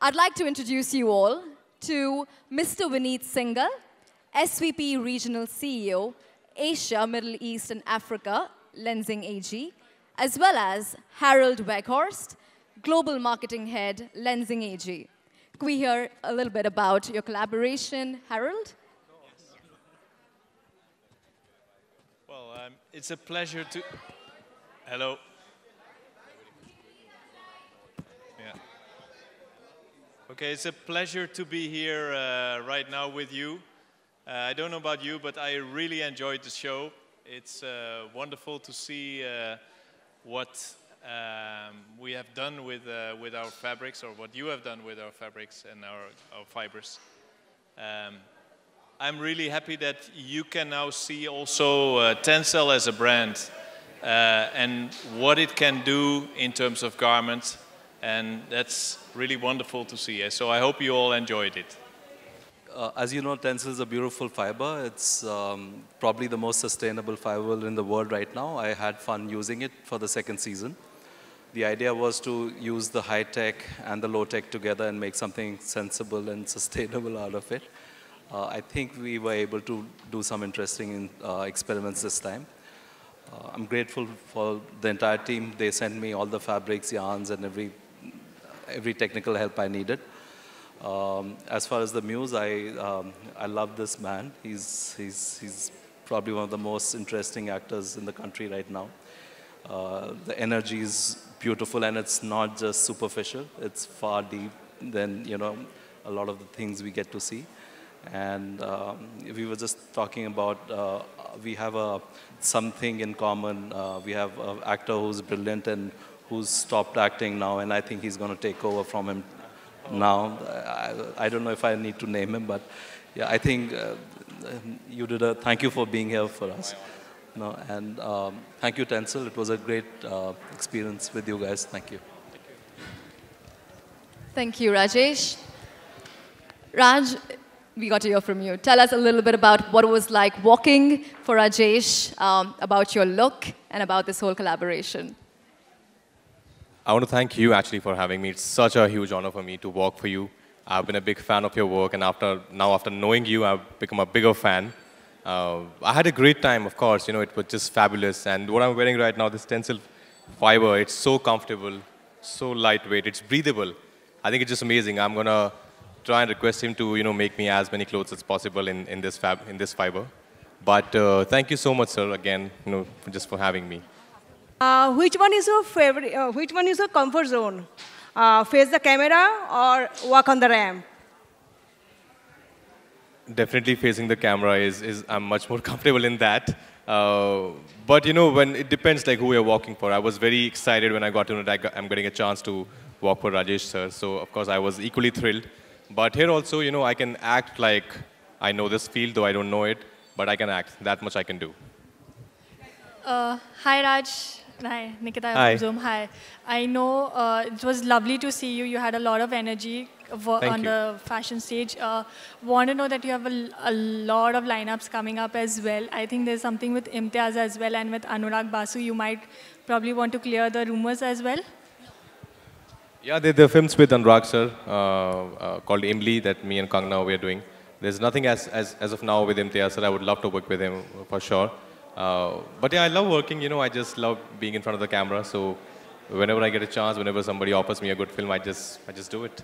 I'd like to introduce you all to Mr. Vineet Singhal, SVP Regional CEO, Asia, Middle East and Africa, Lenzing AG, as well as Harold Weghorst, Global Marketing Head, Lenzing AG. Can we hear a little bit about your collaboration, Harold? Well, it's a pleasure to... Hello. Yeah. Okay, it's a pleasure to be here right now with you. I don't know about you, but I really enjoyed the show. It's wonderful to see what we have done with our fabrics, or what you have done with our fabrics and our fibers. I'm really happy that you can now see also Tencel as a brand and what it can do in terms of garments, and that's really wonderful to see. So I hope you all enjoyed it. As you know, Tencel is a beautiful fiber. It's probably the most sustainable fiber in the world right now. I had fun using it for the second season. The idea was to use the high-tech and the low-tech together and make something sensible and sustainable out of it. I think we were able to do some interesting experiments this time. I'm grateful for the entire team. They sent me all the fabrics, yarns, and every technical help I needed. As far as the muse, I love this man. He's probably one of the most interesting actors in the country right now. The energy is beautiful, and it's not just superficial. It's far deep than a lot of the things we get to see. And we were just talking about we have something in common. We have an actor who's brilliant and who's stopped acting now, and I think he's going to take over from him now. I don't know if I need to name him, but yeah, I think you did thank you for being here for us. And thank you, Tencel. It was a great experience with you guys. Thank you. Thank you, Rajesh. Raj, we got to hear from you. Tell us a little bit about what it was like walking for Rajesh, about your look, and about this whole collaboration. I want to thank you actually for having me. It's such a huge honor for me to walk for you. I've been a big fan of your work, and after knowing you, I've become a bigger fan. I had a great time, of course. It was just fabulous. And what I'm wearing right now, this Tencel fiber, it's so comfortable, so lightweight, it's breathable. I think it's just amazing. I'm gonna try and request him to make me as many clothes as possible in this fiber. But thank you so much, sir, again, just for having me. Which one is your favorite? Which one is your comfort zone? Face the camera or walk on the ramp? Definitely facing the camera I'm much more comfortable in that. But when it depends like who you're walking for. I was very excited when I got to know that I'm getting a chance to walk for Rajesh sir. So of course I was equally thrilled. But here also, I can act like I know this field, though I don't know it, but I can act. That much I can do. Hi, Raj. Hi, Nikita. Hi. Zoom. Hi. I know it was lovely to see you. You had a lot of energy on the fashion stage. Want to know that you have a lot of lineups coming up as well. I think there's something with Imtiaz as well, and with Anurag Basu. You might probably want to clear the rumors as well. Yeah, there are films with Anurag sir called Imli that me and Kangna we are doing. There's nothing as of now with Imtiaz sir. I would love to work with him for sure. But yeah, I love working. I just love being in front of the camera. So whenever I get a chance, whenever somebody offers me a good film, I just do it.